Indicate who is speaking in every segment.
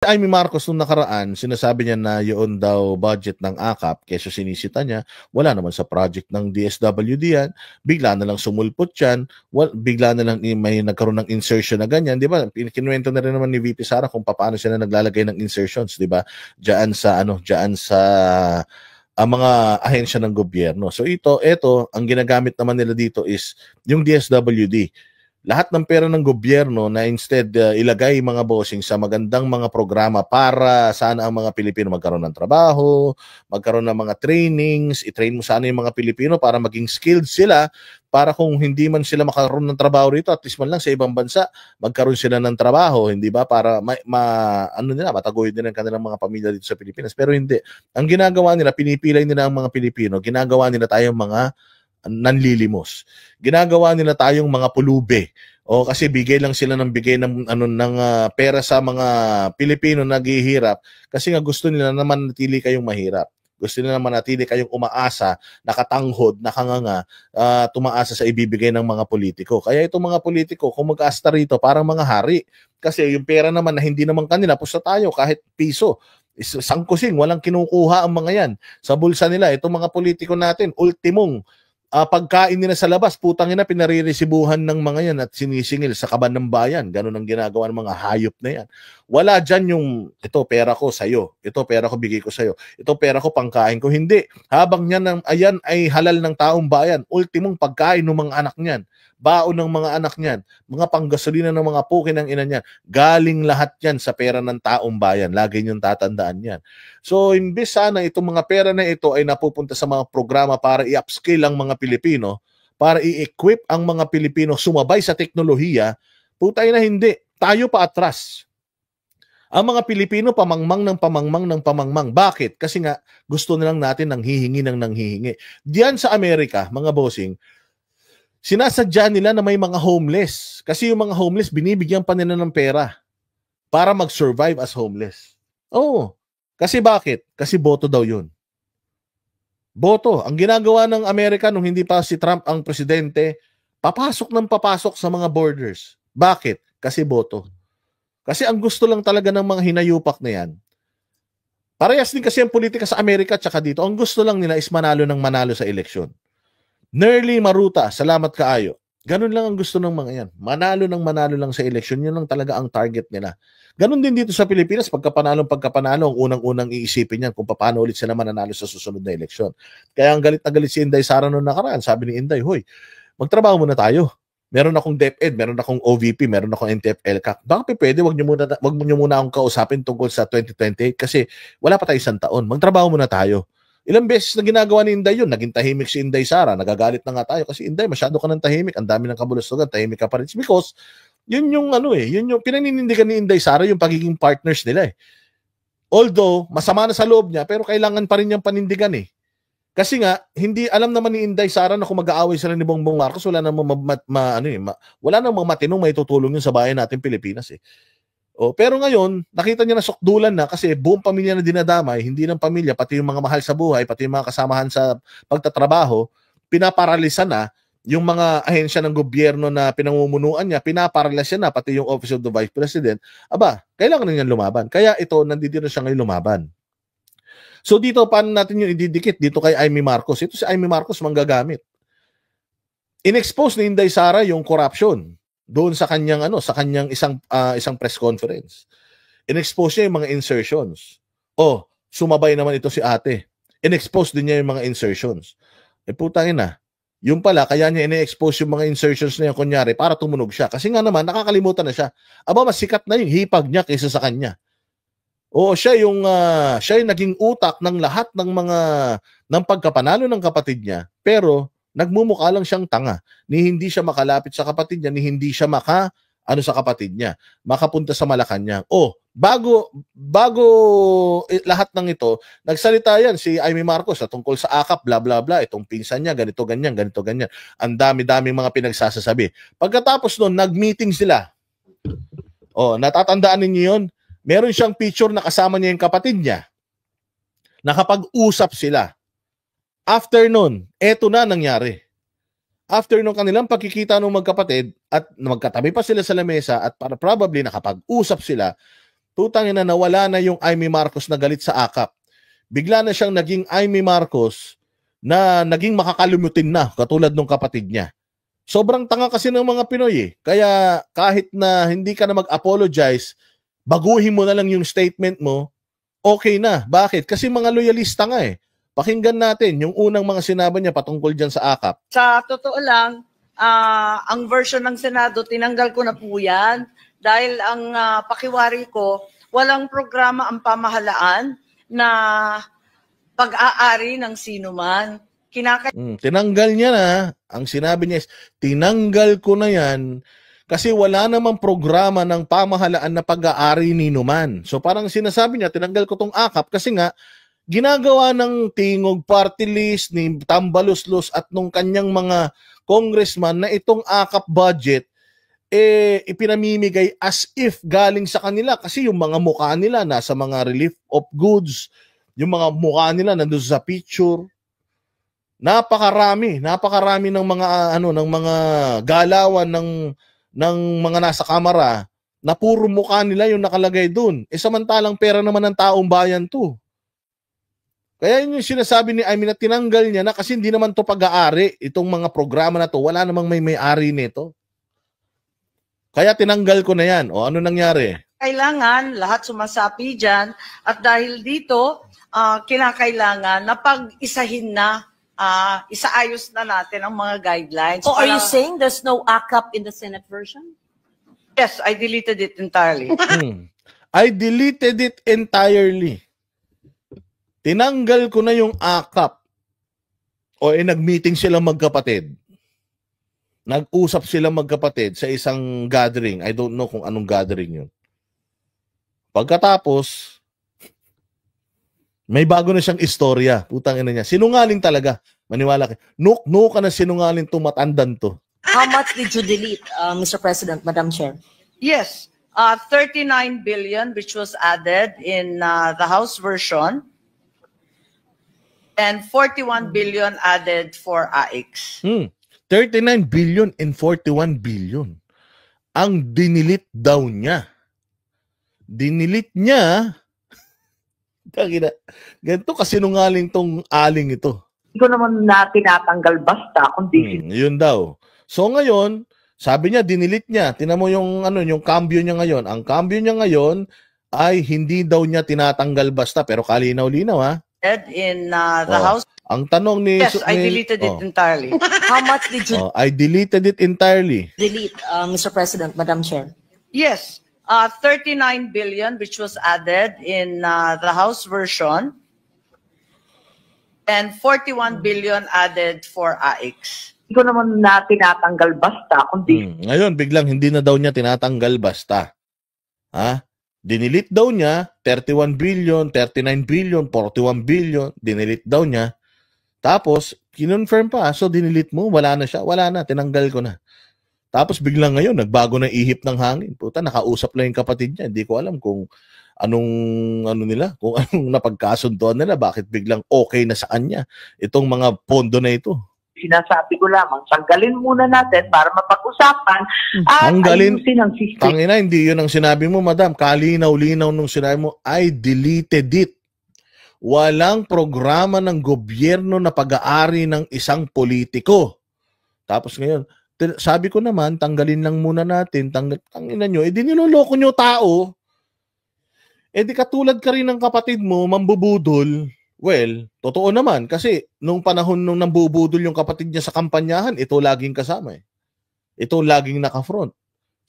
Speaker 1: Amy Marcos nung nakaraan, sinasabi niya na yun daw budget ng AKAP, keso sinisita niya, wala naman sa project ng DSWD yan, bigla na lang sumulpot yan, bigla na lang may nagkaroon ng insertion na ganyan, di ba? Kinuwento na rin naman ni VP Sara kung paano sila naglalagay ng insertions, di ba? Diyan sa ang mga ahensya ng gobyerno. So ito, ang ginagamit naman nila dito is yung DSWD. Lahat ng pera ng gobyerno na instead ilagay mga bossing sa magandang mga programa para sana ang mga Pilipino magkaroon ng trabaho, magkaroon ng mga trainings, i-train mo sana yung mga Pilipino para maging skilled sila, para kung hindi man sila makaroon ng trabaho rito, at least man lang sa ibang bansa, magkaroon sila ng trabaho, hindi ba? Para mataguyod nila ang kanilang mga pamilya dito sa Pilipinas. Pero hindi. Ang ginagawa nila, pinipilay nila ang mga Pilipino, ginagawa nila tayong mga nanlilimos. Ginagawa nila tayong mga pulube. O kasi bigay lang sila ng bigay ng pera sa mga Pilipino naghihirap kasi nga gusto nila naman manatili kayong mahirap. Gusto nila manatili kayong umaasa, nakatanghod, nakanganga, tumaasa sa ibibigay ng mga politiko. Kaya itong mga politiko, kung mag-asta rito, parang mga hari. Kasi yung pera naman na hindi naman kanila, pusta tayo kahit piso. Sangkusing, walang kinukuha ang mga yan. Sa bulsa nila, itong mga politiko natin, ultimong pagkain nila sa labas, putang ina, pinariresibuhan ng mga yan at sinisingil sa kaban ng bayan. Ganun ang ginagawa ng mga hayop na yan. Wala dyan yung, ito pera ko sa'yo, ito pera ko bigay ko sa'yo, ito pera ko pangkain ko. Hindi. Habang ayan ay halal ng taong bayan, ultimong pagkain ng mga anak niyan, baon ng mga anak niyan, mga panggasolina ng mga pukin ng ina niyan, galing lahat yan sa pera ng taong bayan. Lagi niyong tatandaan yan. So, imbes sana itong mga pera na ito ay napupunta sa mga programa para i-upskill ang mga Pilipino, para i-equip ang mga Pilipino sumabay sa teknolohiya, putay na hindi. Tayo pa atras. Ang mga Pilipino pamangmang ng pamangmang ng pamangmang. Bakit? Kasi nga gusto nilang natin nang hihingi ng nanghihingi. Diyan sa Amerika, mga bossing, sinasadya nila na may mga homeless. Kasi yung mga homeless, binibigyan pa nila ng pera para mag-survive as homeless. Oo. Kasi bakit? Kasi boto daw yun. Boto. Ang ginagawa ng Amerika nung hindi pa si Trump ang presidente, papasok sa mga borders. Bakit? Kasi boto. Kasi ang gusto lang talaga ng mga hinayupak na yan, parehas din kasi ang politika sa Amerika at saka dito, ang gusto lang nila is manalo ng manalo sa eleksyon. Nerly Maruta, salamat kaayo. Ganun lang ang gusto ng mga yan. Manalo lang sa eleksyon. Yun lang talaga ang target nila. Ganun din dito sa Pilipinas, pagkapanalo, ang unang-unang iisipin yan kung paano ulit sila mananalo sa susunod na eleksyon. Kaya ang galit na galit si Inday Sara noong nakaraan. Sabi ni Inday, hoy, magtrabaho muna tayo. Meron akong DepEd, meron akong OVP, meron akong NTF-ELCAC. Baka pwede, wag niyo muna akong kausapin tungkol sa 2028 kasi wala pa tayo isang taon. Magtrabaho muna tayo. Ilang beses na ginagawa ni Inday yun, naging tahimik si Inday Sara, nagagalit na nga tayo kasi Inday, masyado ka ng tahimik, ang dami ng kabulustugan, tahimik ka pa rin. Because, yun yung pinaninindigan ni Inday Sara, yung pagiging partners nila eh. Although, masama na sa loob niya, pero kailangan pa rin niyang panindigan eh. Kasi nga, hindi alam naman ni Inday Sara na kung mag-aaway sila ni Bongbong Marcos, wala namang matinong may tutulong yun sa bayan natin Pilipinas eh. Pero ngayon, nakita niya na sukdulan na kasi buong pamilya na dinadamay, hindi lang pamilya, pati yung mga mahal sa buhay, pati yung mga kasamahan sa pagtatrabaho, pinaparalisa na yung mga ahensya ng gobyerno na pinamumunuan niya, pinaparalisa na pati yung Office of the Vice President. Aba, kailangan na niyan lumaban. Kaya ito, nandito na siya ngayon lumaban. So dito, paano natin yung ididikit dito kay Amy Marcos? Ito si Amy Marcos manggagamit. In-expose ni Inday Sara yung corruption doon sa kanyang isang press conference. In-expose niya yung mga insertions. Sumabay naman ito si ate. In-expose din niya yung mga insertions. Putangin na. Yung pala, kaya niya in-expose yung mga insertions na yan, kunyari, para tumunog siya. Kasi nga naman, nakakalimutan na siya. Aba, mas sikat na yung hipag niya kaysa sa kanya. Siya yung naging utak ng lahat ng pagkapanalo ng kapatid niya, pero nagmumukha lang siyang tanga. Ni hindi siya makalapit sa kapatid niya, ni hindi siya sa kapatid niya, makapunta sa Malacanang. Bago lahat ng ito, nagsalita yan si Amy Marcos tungkol sa AKAP, bla bla bla, itong pinsan niya, ganito ganyan. Ang dami-daming mga pinagsasasabi. Pagkatapos noon, nag-meeting sila. Natatandaan ninyo yun? Meron siyang picture na kasama niya yung kapatid niya. Nakapag-usap sila. After nun, eto na nangyari. After nung kanilang pagkikita ng magkapatid at magkatabi pa sila sa lamesa at probably nakapag-usap sila, Putang ina, nawala na yung Amy Marcos na galit sa AKAP. Bigla na siyang naging Amy Marcos na naging makakalimutin na, katulad ng kapatid niya. Sobrang tanga kasi ng mga Pinoy eh. Kaya kahit na hindi ka na mag-apologize, baguhin mo na lang yung statement mo, okay na. Bakit? Kasi mga loyalista nga eh. Pakinggan natin yung unang mga sinabi niya patungkol dyan sa AKAP.
Speaker 2: Sa totoo lang, ang version ng Senado, tinanggal ko na po yan. Dahil ang pakiwari ko, walang programa ang pamahalaan na pag-aari ng sino man.
Speaker 1: Tinanggal niya na. Ang sinabi niya is, tinanggal ko na yan kasi wala namang programa ng pamahalaan na pag-aari ni Numan. So parang sinasabi niya, tinanggal ko tong AKAP kasi nga, ginagawa ng Tingog Party List, ni Tambaluslos at nung kanyang mga congressman na itong AKAP budget, ipinamimigay as if galing sa kanila kasi yung mga mukha nila nasa mga relief of goods, yung mga mukha nila nandun sa picture. Napakarami ng mga ng mga galawan ng mga nasa kamera na puro mukha nila yung nakalagay doon. Samantalang pera naman ng taong bayan to. Kaya yun yung sinasabi ni Amy na tinanggal niya na kasi hindi naman to pag-aari itong mga programa na to, wala namang may-ari nito. Kaya tinanggal ko na yan. O ano nangyari?
Speaker 2: Kailangan lahat sumasapi dyan at dahil dito, kinakailangan na pag-isahin na, isaayos na natin ang mga guidelines.
Speaker 3: So are you saying there's no AKAP in the Senate version?
Speaker 2: Yes, I deleted it entirely.
Speaker 1: I deleted it entirely. Tinanggal ko na yung AKAP. O nag-meeting silang magkapatid. Nag-usap silang magkapatid sa isang gathering. I don't know kung anong gathering yun. Pagkatapos, may bago na siyang istorya. Putang ina niya. Sinungaling talaga. Maniwala ka. No ka na sinungaling to, matandan to.
Speaker 3: How much did you delete, Mr. President, Madam Chair?
Speaker 2: Yes, 39 billion which was added in the House version and 41 billion added for AIX.
Speaker 1: 39 billion and 41 billion. Ang dinilit daw niya. Dinilit niya. Ganito kasinungaling tong aling ito.
Speaker 4: Hindi ko naman na tinatanggal basta kundi
Speaker 1: yun daw. So ngayon, sabi niya dinilit niya. Tingnan mo yung yung cambio niya ngayon. Ang cambio niya ngayon ay hindi daw niya tinatanggal basta pero kalinaw-linaw ha.
Speaker 2: In the House.
Speaker 1: Ang tanong ni
Speaker 2: Yes, I deleted it entirely.
Speaker 3: How much did you
Speaker 1: I deleted it entirely.
Speaker 3: delete, Mr. President, Madam Chair?
Speaker 2: Yes, 39 billion which was added in the House version and 41 billion added for AIX.
Speaker 4: Hindi ko naman na tinatanggal basta kundi
Speaker 1: Ngayon, biglang hindi na daw niya tinatanggal basta. Ha? Dinilit daw niya 31 billion, 39 billion, 41 billion. Dinilit daw niya. Tapos, kinonfirm pa. So, dinilit mo. Wala na siya. Wala na. Tinanggal ko na. Tapos, biglang ngayon, nagbago na ihip ng hangin. Puta, nakausap lang yung kapatid niya. Hindi ko alam kung anong kung anong napagkasunduan nila. Bakit biglang okay na sa kanya itong mga pondo na ito.
Speaker 4: sinasabi ko lamang, tanggalin muna natin para mapag-usapan at ayusin ang system.
Speaker 1: Tangina, hindi yun ang sinabi mo, madam. Kalinaw-linaw nung sinabi mo, I deleted it. Walang programa ng gobyerno na pag-aari ng isang politiko. Tapos ngayon, sabi ko naman, tanggalin lang muna natin. Tangina nyo, di niloloko nyo tao. Di katulad ka rin ng kapatid mo, mambubudol. Well, totoo naman. Kasi nung panahon nung nambubudol yung kapatid niya sa kampanyahan, ito laging kasama eh. Ito laging naka-front.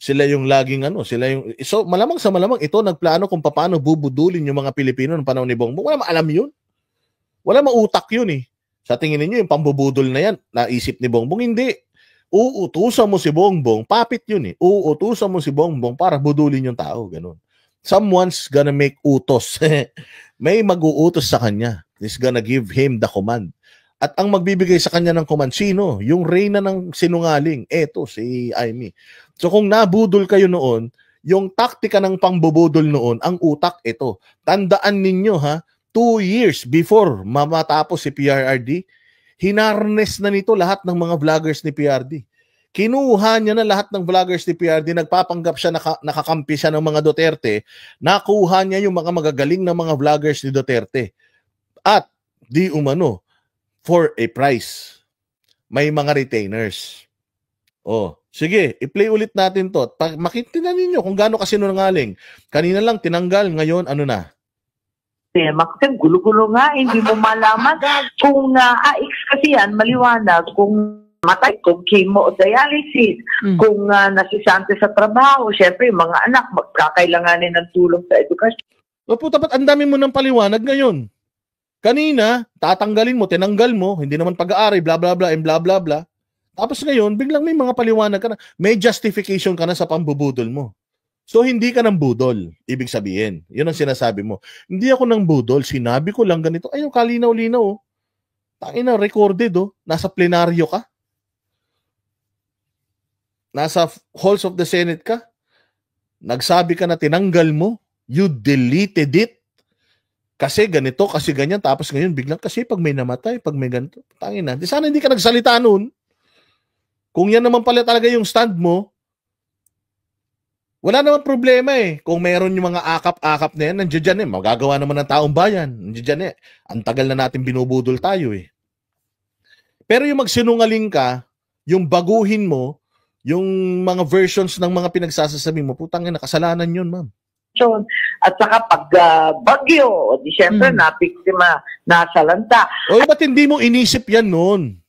Speaker 1: Sila yung laging so malamang sa malamang ito nagplano kung paano bubudulin yung mga Pilipino ng panahon ni Bongbong. Wala maalam yun. Wala mautak yun eh. Sa tingin niyo yung pambubudol na yan, naisip ni Bongbong, hindi. Uutusan mo si Bongbong, papit yun eh. Uutusan mo si Bongbong para budulin yung tao, ganun. Someone's gonna make utos. May mag-uutos sa kanya. He's gonna give him the command. At ang magbibigay sa kanya ng command, sino? Yung reyna ng sinungaling. Eto, si Amy. So kung nabudol kayo noon, yung taktika ng pangbubudol noon, ang utak, ito. Tandaan ninyo ha, 2 years before mamatapos si PRRD, hinarness na nito lahat ng mga vloggers ni PRD. Kinuha niya na lahat ng vloggers ni PRD, nagpapanggap siya, nakakampi siya ng mga Duterte, nakuha niya yung mga magagaling na mga vloggers ni Duterte. At di umano, for a price. May mga retainers. Oh, sige, i-play ulit natin to. Makita ninyo kung gaano kasinungaling. Kanina lang tinanggal, ngayon ano na?
Speaker 4: Kasi gulo-gulo nga, hindi mo malaman kung AX kasi yan, maliwanag, kung matay, kung chemo o dialysis, kung nasisante sa trabaho, syempre yung mga anak magkakailanganin ng tulong sa edukasyon.
Speaker 1: O puta, ba't ang dami mo ng paliwanag ngayon? Kanina, tatanggalin mo, tinanggal mo, hindi naman pag-aaral, bla bla bla, and bla bla bla. Tapos ngayon, biglang may mga paliwanag ka na, may justification ka na sa pambubudol mo. So, hindi ka ng budol, ibig sabihin. Yun ang sinasabi mo. Hindi ako ng budol, sinabi ko lang ganito. Ayun, kalinaw-linaw. Oh. Tangina, recorded, oh. Nasa plenaryo ka. Nasa halls of the Senate ka. Nagsabi ka na tinanggal mo. You deleted it. Kasi ganito, kasi ganyan. Tapos ngayon, biglang kasi pag may namatay, pag may ganito. Tangina. Di sana hindi ka nagsalita nun. Kung yan naman pala talaga yung stand mo, wala naman problema eh. Kung meron yung mga akap-akap na yan, nandiyan dyan eh. Magagawa naman ng taong bayan. Nandiyan dyan eh. Ang tagal na natin binubudol tayo eh. Pero yung magsinungaling ka, yung baguhin mo, yung mga versions ng mga pinagsasasabi mo, putang ina, kasalanan yun, ma'am.
Speaker 4: At saka pag bagyo, di syempre na biktima, nasalanta.
Speaker 1: O ba't hindi mo inisip yan noon?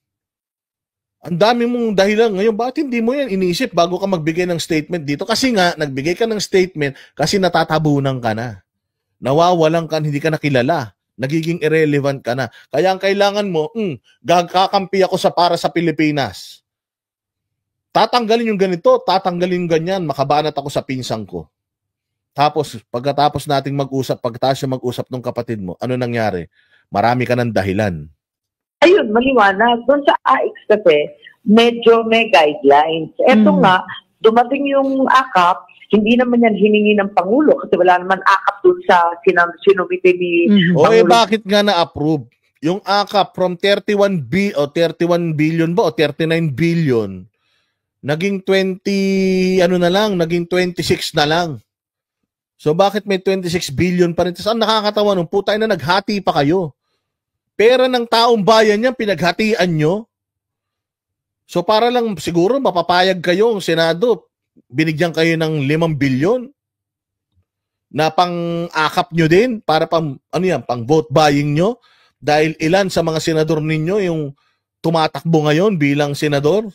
Speaker 1: Ang dami mong dahilan ngayon, bakit hindi mo yan inisip bago ka magbigay ng statement dito? Kasi nga, nagbigay ka ng statement kasi natatabunan ka na. Nawawalan ka, hindi ka nakilala. Nagiging irrelevant ka na. Kaya ang kailangan mo, gagkakampi ako para sa Pilipinas. Tatanggalin yung ganito, tatanggalin yung ganyan, makabanat ako sa pinsang ko. Tapos, pagkatapos nating mag-usap, pagkatapos mag-usap ng kapatid mo, ano nangyari? Marami ka ng dahilan.
Speaker 4: Ayun, maliwanag. Doon sa AX kasi, medyo may guidelines. Eto nga, dumating yung AKAP, hindi naman yan hiningi ng Pangulo kasi wala naman AKAP doon sa sinumite ni
Speaker 1: O bakit nga na-approve? Yung AKAP from 31 billion ba o 39 billion, naging 20, ano na lang, naging 26 na lang. So bakit may 26 billion pa rin? Saan nakakatawa nung putay na naghati pa kayo? Pera ng taong bayan niya, pinaghatian nyo. So para lang siguro mapapayag kayo ang Senado, binigyan kayo ng 5 billion na pang-akap nyo din para pang vote buying nyo dahil ilan sa mga senador ninyo yung tumatakbo ngayon bilang senador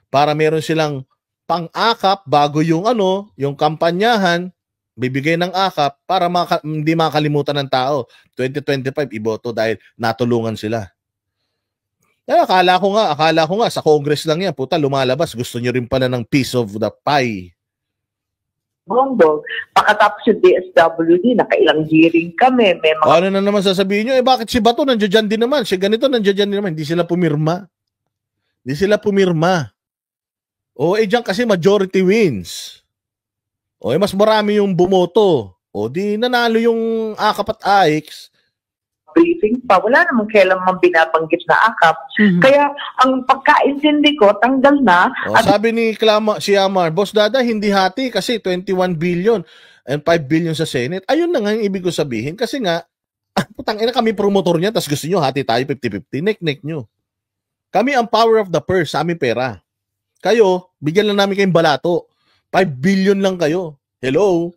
Speaker 1: para meron silang pang-akap bago yung yung kampanyahan, bibigay ng akap para hindi makalimutan ng tao. 2025 iboto dahil natulungan sila. Kaya akala ko nga sa Congress lang yan, puta lumalabas, gusto nyo rin pala ng piece of the pie.
Speaker 4: Bongbong, pakatapos yung DSWD, nakailang hearing kami. May mga...
Speaker 1: Ano na naman sasabihin nyo? Bakit si Bato nandiyan din naman? Si ganito nandiyan din naman. Hindi sila pumirma. O diyan kasi majority wins. O mas marami yung bumoto. O di nanalo yung AKAP at AX.
Speaker 4: Briefing pa. Wala namang kailan man binabanggit na AKAP. Kaya ang pagkaintindi ko, tanggal na.
Speaker 1: O, sabi ni si Amar, Boss Dada, hindi hati kasi 21 billion and 5 billion sa Senate. Ayun na nga yung ibig ko sabihin. Kasi nga, putang ina kami promotor niya, tapos gusto nyo hati tayo 50-50. Nek-nek nyo. Kami ang power of the purse, sa aming pera. Kayo, bigyan lang namin kayong balato. 5 billion lang kayo. Hello?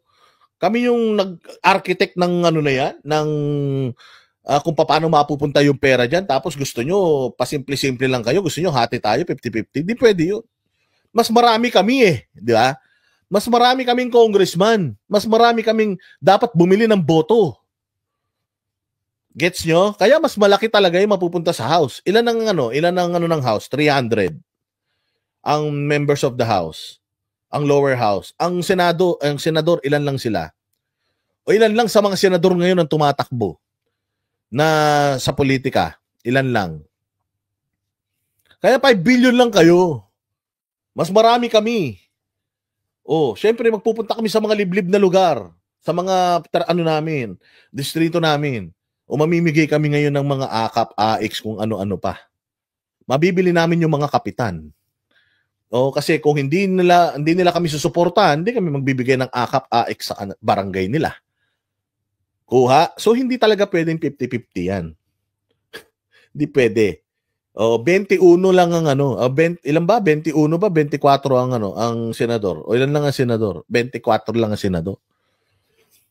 Speaker 1: Kami yung nag-architect ng na yan, ng kung paano mapupunta yung pera dyan, tapos gusto nyo, pasimple-simple lang kayo, gusto nyo hati tayo, 50-50. Di pwede yun. Mas marami kami di ba? Mas marami kaming congressman. Mas marami kaming dapat bumili ng boto. Gets nyo? Kaya mas malaki talaga yung mapupunta sa House. Ilan ang ng House? 300. Ang members of the House. Ang lower house. Ang senador, ilan lang sila? O ilan lang sa mga senador ngayon ang tumatakbo na sa politika? Ilan lang? Kaya 5 billion lang kayo. Mas marami kami. Syempre magpupunta kami sa mga liblib na lugar, sa mga namin, distrito namin. O mamimigay kami ngayon ng mga AKAP, AX, kung ano-ano pa. Mabibili namin yung mga kapitan. O kasi kung hindi nila kami susuportahan, hindi kami magbibigay ng AKAP, AX sa barangay nila. Kuha. So hindi talaga pwedeng 50-50 yan. Hindi pwede. O 21 lang ang ano, ilan ba? 21 ba? 24 ang ano, ang senador. O ilan lang ang senador? 24 lang ang senador.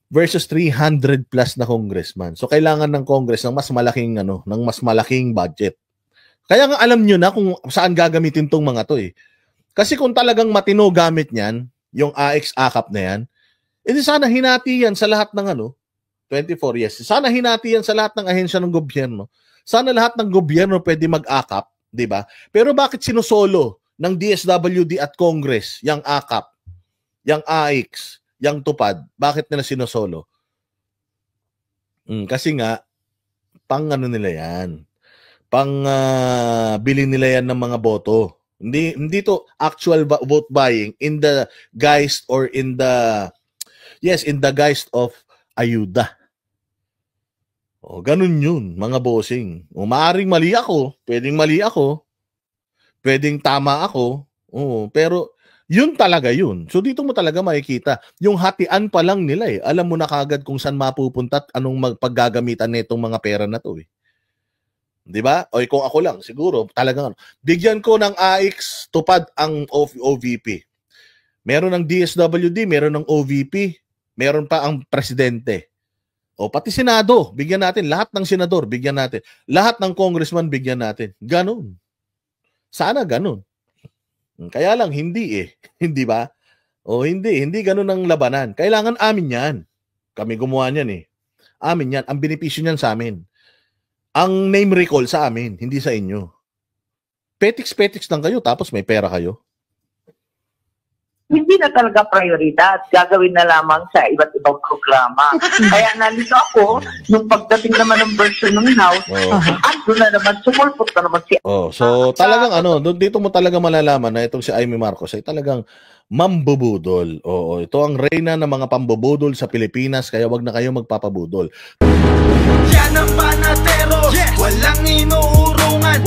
Speaker 1: Versus 300 plus na congressman. So kailangan ng Congress ng mas malaking ano, ng mas malaking budget. Kaya nga alam niyo na kung saan gagamitin tong mga to eh. Kasi kung talagang matino gamit niyan, yung AX AKAP na yan, edi sana hinati yan sa lahat ng ano, 24 yes. Sana hinati yan sa lahat ng ahensya ng gobyerno. Sana lahat ng gobyerno pwede mag-AKAP, di ba? Pero bakit sinusolo ng DSWD at Congress yung AKAP, yung AX, yung tupad? Bakit nila sinusolo? Kasi nga, pang ano nila yan. Pang bili nila yan ng mga boto. Hindi to actual vote buying in the guise or in the guise of ayuda. O ganun yun, mga bossing. O maaring mali ako, pwedeng tama ako. O, pero yun talaga yun. So dito mo talaga makikita, yung hatian pa lang nila eh. Alam mo na kagad kung saan mapupunta at anong paggagamitan nitong mga pera na to eh. 'Di ba? O kung ako lang, siguro talagang bigyan ko ng AX tupad ang OVP. Meron ng DSWD, meron ng OVP, meron pa ang presidente. O pati Senado, bigyan natin. Lahat ng senador, bigyan natin. Lahat ng congressman, bigyan natin. Ganun. Sana ganun. Kaya lang, hindi eh. Hindi ba? O hindi ganun ang labanan. Kailangan amin yan. Kami gumawa niyan eh. Amin yan. Ang benepisyo niyan sa amin. Ang name recall sa amin, hindi sa inyo. Petiks lang kayo, tapos may pera kayo.
Speaker 4: Hindi na talaga prioridad. Gagawin na lamang sa iba't ibang programa. Kaya nalito ako, nung pagdating naman ng version ng House, ando na naman, sumulpot na naman si...
Speaker 1: So talagang ano, dito mo talaga malalaman na itong si Amy Marcos ay talagang mambubudol. Oo, ito ang reyna ng mga pambubudol sa Pilipinas, kaya wag na kayo magpapabudol.
Speaker 5: Yan ang panatero, walang inuurungan.